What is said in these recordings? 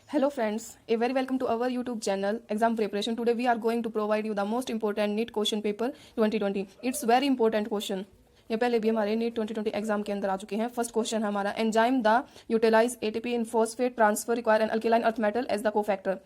Hello friends, a very welcome to our YouTube channel Exam Preparation. Today we are going to provide you the most important NEET question paper 2020. It's very important question. ये पहले भी हमारे NEET 2020 exam के अंदर आ चुके हैं. First question है हमारा, enzyme the utilise ATP in phosphate transfer require an alkaline earth metal as the cofactor.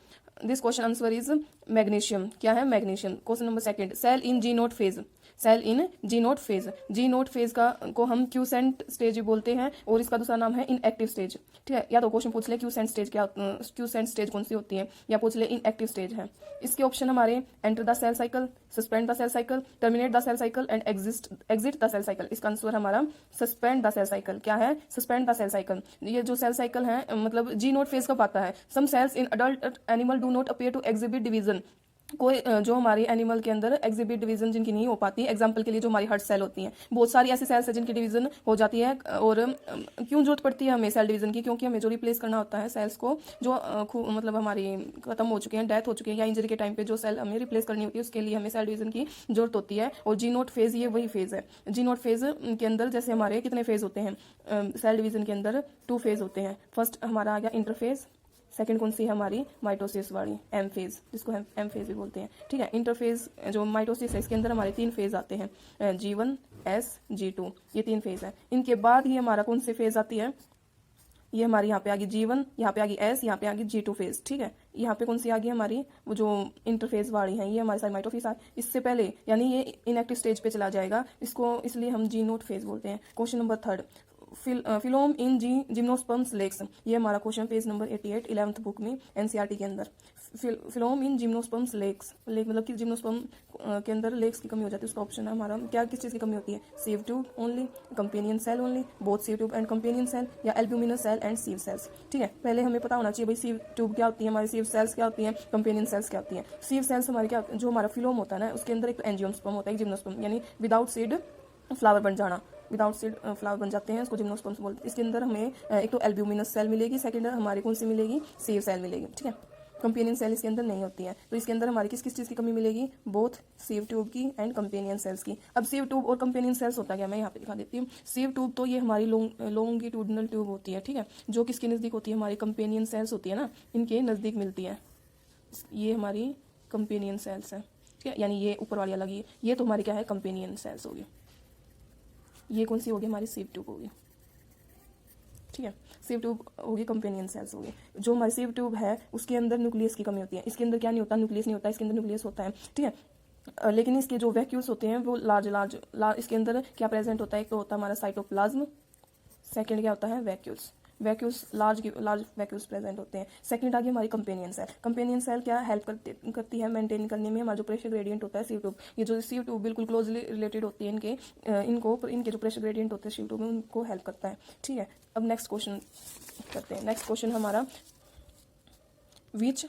This question answer is magnesium. क्या है? Magnesium. Question number second, cell in G naught phase. Cell in G naught phase. G naught phase का को हम quotient stage बोलते हैं और इसका दूसरा नाम है इनएक्टिव स्टेज. ठीक है, या तो क्वेश्चन पूछ ले क्यूसेंट स्टेज क्या, क्यूसेंट स्टेज कौन सी होती है, या पूछ ले इनएक्टिव स्टेज है. इसके ऑप्शन हमारे enter the cell cycle, suspend the cell cycle, terminate the cell cycle and exit the cell cycle. इसका आंसर हमारा सस्पेंड द सेल साइकिल. क्या है? Suspend the cell cycle. ये जो सेल साइकिल है मतलब जी नोट फेज कब आता है? Some cells in adult animal do not appear to exhibit division. कोई जो हमारी एनिमल के अंदर एग्जिबिट डिवीजन जिनकी नहीं हो पाती. एग्जाम्पल के लिए जो हमारी हार्ट सेल होती हैं, बहुत सारी ऐसी सेल्स है जिनकी डिवीजन हो जाती है. और क्यों जरूरत पड़ती है हमें सेल डिवीजन की? क्योंकि हमें जो रिप्लेस करना होता है सेल्स को जो मतलब हमारी खत्म हो चुके हैं, डेथ हो चुकी है, या इंजरी के टाइम पे जो सेल हमें रिप्लेस करनी होती है उसके लिए हमें सेल डिवीजन की जरूरत होती है. और जी नोट फेज ये वही फेज है. जी नोट फेज के अंदर जैसे हमारे कितने फेज होते हैं सेल डिवीजन के अंदर? 2 फेज होते हैं. फर्स्ट हमारा आ गया इंटरफेज. सेकंड कौन सी है हमारी? माइटोसिस वाली एम फेज, जिसको हम एम फेज भी बोलते हैं. ठीक है, इंटरफेज जो माइटोसिस है इसके अंदर हमारे 3 फेज आते हैं, G1, S, G2. ये 3 फेज है. इनके बाद ही हमारा कौन सी फेज आती है? ये हमारी यहाँ पे आ गई G1, यहाँ पे आ गई S, यहाँ पे आ गई G2 फेज. ठीक है, यहाँ पे कौन सी आ गई हमारी? वो जो इंटरफेज वाली है ये हमारे साथ माइटोफेज आ. इससे पहले यानी ये इनएक्टिव स्टेज पे चला जाएगा, इसको इसलिए हम जी नोट फेज बोलते हैं. क्वेश्चन नंबर थर्ड, फिलोम इन जी जिम्नोस्पर्म्स लेग्स. ये हमारा question page number 88 11th book में एनसीईआरटी के अंदर. फिलोम इन जिम्नोस्पर्म्स लेग्स. लेग मतलब कि जिम्नोस्पर्म के अंदर लेग्स की कमी हो जाती है. उसका ऑप्शन है हमारा क्या, किस चीज़ की कमी होती है? Sieve tube only, companion cell only, both sieve tube and companion cell, या albuminous cell and sieve cells. ठीक है, पहले हमें पता होना चाहिए भाई सीव ट्यूब क्या होती है, हमारी सीव सेल्स क्या होती हैं, कंपेनियन सेल्स क्या होती हैं. सीव सेल्स हमारी क्या, जो हमारा फिलोम होता है ना उसके अंदर एक एंजियोस्पर्म होता है, एक जिम्नोस्पर्म, यानी विदाउट सीड फ्लावर बन जाना. विदाउट सीड फ्लावर बन जाते हैं, उसको जिम्नोस्पर्म्स बोलते हैं. इसके अंदर हमें एक तो एल्ब्यूमिनस सेल मिलेगी, सेकंड हमारी कौन सी मिलेगी? सीव सेल मिलेगी. ठीक है, कंपेनियन सेल इसके अंदर नहीं होती है. तो इसके अंदर हमारी किस किस चीज़ की कमी मिलेगी? बोथ सीव ट्यूब की एंड कंपेनियन सेल्स की. अब सीव ट्यूब और कंपेनियन सेल्स होता क्या, मैं यहाँ पे दिखा देती हूँ. सीव ट्यूब तो ये हमारी लॉन्गिट्यूडनल ट्यूब होती है. ठीक है, जो किसके नज़दीक होती है? हमारी कंपेनियन सेल्स होती है ना, इनके नज़दीक मिलती है. ये हमारी कंपेनियन सेल्स है. ठीक है, यानी ये ऊपर वाली अलग, ये तो हमारी क्या है? कंपेनियन सेल्स होगी. ये कौन सी होगी? हमारी सीव ट्यूब होगी. ठीक है, सीव ट्यूब होगी, कंपेनियन सेल्स होगी. जो हमारी सीव ट्यूब है उसके अंदर न्यूक्लियस की कमी होती है. इसके अंदर क्या नहीं होता? न्यूक्लियस नहीं होता. इसके अंदर न्यूक्लियस होता है. ठीक है, लेकिन इसके जो वैक्यूल्स होते हैं वो लार्ज इसके अंदर क्या प्रेजेंट होता है? एक तो होता है हमारा साइटोप्लाज्म, सेकंड क्या होता है? Vacuoles. Vacuoles large vacuoles present होते हैं. सेकंड आ गई हमारी कंपेनियन सेल. कंपेनियन सेल क्या हेल्प करती है मेंटेन करने में हमारा जो प्रेशर ग्रेडियंट होता है सीव ट्यूब. ये जो सीव ट्यूब बिल्कुल क्लोजली रिलेटेड होती है इनके जो प्रेशर ग्रेडियंट होते हैं सीव ट्यूब में, उनको हेल्प करता है. ठीक है, अब नेक्स्ट क्वेश्चन करते हैं. नेक्स्ट क्वेश्चन हमारा विच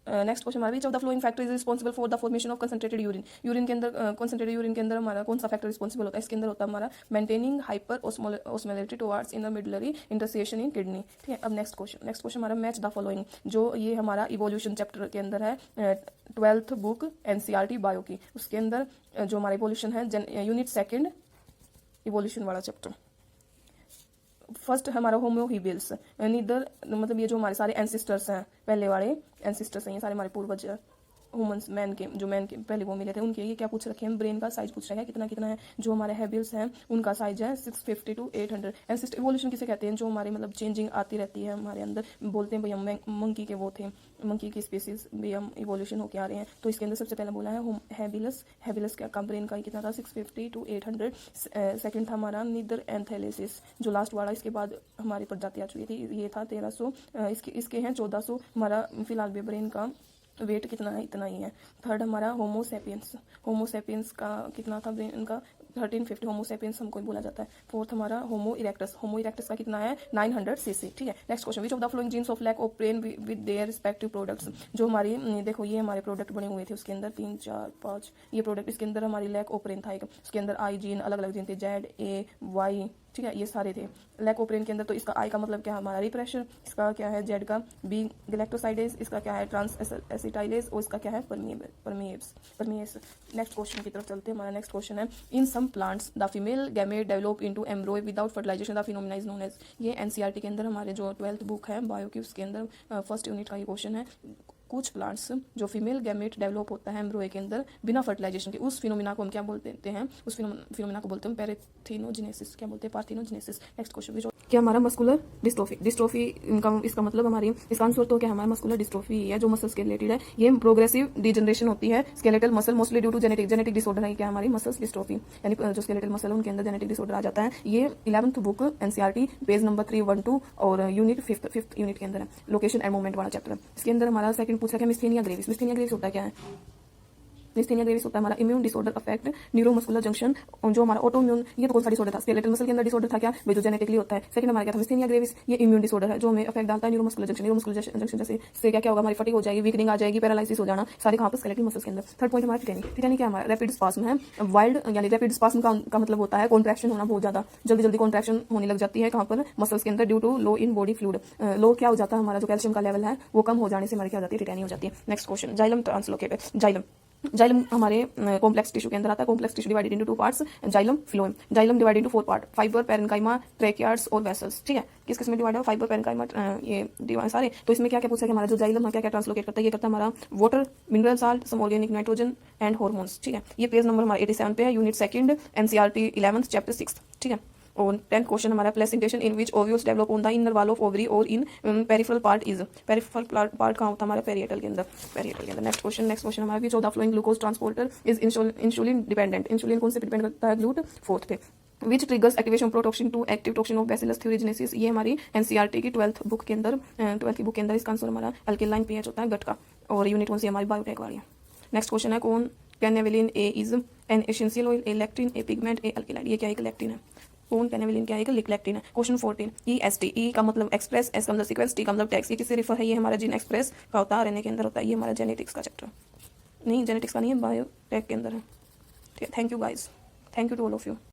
नेक्स्ट क्वेश्चन हमारा, which of the flowing factor is responsible for the formation of concentrated urine. Urine के अंदर कंसंट्रेटेड यूरिन के अंदर हमारा कौन सा फैक्टर रिस्पॉन्सिबल होता है? इसके अंदर होता है हमारा maintaining hyper osmolarity towards in the medullary interstitium in kidney. ठीक है, अब नेक्स्ट क्वेश्चन हमारा मैच द फॉलोइंग. जो ये हमारा इवोल्यूशन चैप्टर के अंदर है, 12th बुक एनसीईआरटी बायो की. उसके अंदर जो हमारा इवोल्यूशन है यूनिट सेकेंड इवोल्यूशन वाला चैप्टर. फर्स्ट हमारा होमो हिबिल्स. नीदर मतलब ये जो हमारे सारे एंसिस्टर्स हैं, पहले वाले एंसिस्टर्स हैं, ये सारे हमारे पूर्वज ह्यूमंस मैन के पहले वो मिले थे, उनके ये क्या पूछ रखे हैं? ब्रेन का साइज पूछ रहे हैं कितना कितना है. जो हमारे हेबिल्स हैं उनका साइज है 650 to 800. एंसिस्टर इवोल्यूशन किसे कहते हैं? जो हमारे मतलब चेंजिंग आती रहती है हमारे अंदर. बोलते हैं भाई हम मंकी के वो थे, मंकी की स्पीसीज भी हम इवोल्यूशन होके आ रहे हैं. तो इसके अंदर सबसे पहले बोला है हेबिलस का ब्रेन का कितना था? 650 to 800. सेकंड था हमारा नीदर एंथेलेसिस, जो लास्ट वाला इसके बाद हमारी प्रजाति आ चुकी थी, ये था 1300. इसके हैं 1400. हमारा फिलहाल भी ब्रेन का वेट कितना है? इतना ही है. थर्ड हमारा होमोसेपियंस का कितना था ब्रेन का? 1350. होमोसेपियंस हमको बोला जाता है. फोर्थ हमारा होमो इरेक्टस का कितना है? 900 cc. ठीक है, next question, which of the following genes of lack of brain with their respective products. जो हमारी देखो ये हमारे प्रोडक्ट बने हुए थे उसके अंदर 3 4 5 ये प्रोडक्ट. इसके अंदर हमारी लैक ऑफ ब्रेन था एक. उसके अंदर आई जीन अलग अलग जीन थे, Z A Y. ठीक है, ये सारे थे। लैकोप्रेन के अंदर तो इसका आई का मतलब क्या है हमारा रिप्रेशर, इसका क्या है जेड का, बी गैलेक्टोसाइडेज, इसका क्या है ट्रांस एसिटाइलेज, और इसका क्या है परमिएस। नेक्स्ट क्वेश्चन की तरफ चलते हैं। हमारा नेक्स्ट क्वेश्चन है, in some plants the female gamete develop into embryo without fertilisation the phenomena is known as. ये एनसीईआरटी के अंदर हमारे जो 12th बुक है बायो की, उसके अंदर फर्स्ट यूनिट का ये क्वेश्चन है। कुछ प्लांट्स जो फीमेल गैमेट डेवलप होता है एम्ब्रॉय के अंदर बिना फर्टिलाइजेशन के, उस फिनोमिना को हम क्या बोलते हैं, उस फिनोमिना को बोलते हैं पैरेथिनोजेनेसिस। क्या बोलते हैं? पार्थिनोजेनेसिस। नेक्स्ट क्वेश्चन, क्या हमारा मस्कुलर डिस्ट्रोफी इसका मतलब हमारी, इसका आंसर तो क्या हमारा मस्कुलर डिस्ट्रोफी है जो मसल्स के रिलेटेड है। ये प्रोग्रेसिव डिजनरेशन होती है skeletal muscle mostly due to genetic disorder है। क्या हमारी मसल्स डिस्ट्रोफी, यानी जो स्केलेटल मसल है उनके अंदर जेनेटिक डिसऑर्डर आ जाता है। ये 11th book NCERT page number 312 और यूनिट फिफ्थ यूनिट के अंदर है, लोकेशन एंड मूवमेंट वाला चैप्टर। इसके अंदर हमारा सेकंड पूछा क्या मिस्थेनिया ग्रेविस। मिस्थेनिया ग्रेविस होता है क्या है? मिस्थेनिया ग्रेविस होता है हमारा immune disorder affect neuromuscular junction, जो हमारा ऑटोइम्यून, ये तो कौन सा डिसऑर्डर था? स्केलेटल मसल के अंदर डिसऑर्डर था क्या भाई, जो जेनेटिकली होता है। सेकंड हमारा क्या था? मिस्थेनिया ग्रेविस, ये इम्यून डिसऑर्डर है जो हमें अफेक्ट डालता है न्यूरोमस्कुलर जंक्शन जैसे से क्या होगा, हमारी फटिग हो जाएगी, वीकनिंग आ जाएगी, पैरालिसिस हो जाना, सारे कहाँ पर? स्केलेटल मसल्स के अंदर। थर्ड पॉइंट हमारा टिटेनी क्या हमारा रैपिड स्पास्म है। वाइल्ड यानी रैपिड स्पास्म का मतलब होता है कॉन्ट्रैक्शन होना, बहुत ज्यादा जल्दी कॉन्ट्रैक्शन होने लग जाती है कहाँ पर? मसल्स के अंदर, due to low in body fluid. Low क्या हो जाता है हमारा, जो कैल्शियम का लेवल है वो कम हो जाने से हमारी क्या हो जाती है? टिटेनी हो जाती है। Next question, xylem translocate. Xylem हमारे कॉम्प्लेक्स टिश्यू के अंदर आता है। Complex tissue divided into 2 parts, xylem phloem. Xylem divided into 4 part, fibre, parenchyma, tracheids और वेसल्स। ठीक है, किस में डिवाइड है? फाइबर, पैरेन्काइमा, ये सारे। तो इसमें क्या क्या पूछा कि हमारा जो जाइलम है क्या क्या ट्रांसलोकेट करता है? ये करता है हमारा water, mineral salt, some organic nitrogen and hormones. ठीक है, ये पेज नंबर हमारा 87 पे है, यूनिट 2 एनसीईआरटी 11th चैप्टर 6। ठीक है, और 10th क्वेश्चन हमारा placentation in which ovules develop on the inner wall of ovary और in peripheral part is. Peripheral part कहाँ होता है हमारा? पेरिएटल के अंदर। नेक्स्ट क्वेश्चन हमारा which of the following glucose transporter is insulin dependent. Insulin कौन से डिपेंड करता है? ग्लूट। 4th पे which triggers activation protoxin to active toxin of bacillus thuringiensis. ये हमारी एनसीईआरटी की 12th बुक के अंदर इसका आंसर हमारा अल्केलाइन पीएच होता है गट का, और यूनिट कौन सी हमारी? बायोटेक वाली है। नेक्स्ट क्वेश्चन है, कौन canavalin A is an essential oil, a lectin, a pigment, a alkaloid. ये क्या एक लैक्टिन है? कौन कैनेवेलिन क्या है? लैक्टिन है। क्वेश्चन 14, EST, ई का मतलब एक्सप्रेस, एस का मतलब सीक्वेंस, टी का मतलब टैक्स। ये किससे रिफर है? ये हमारा जीन एक्सप्रेस का होता है, आरएनए के अंदर होता है। ये हमारा जेनेटिक्स का चैप्टर नहीं, जेनेटिक्स का नहीं है, बायोटेक के अंदर है। ठीक है, thank you guys, thank you to all of you.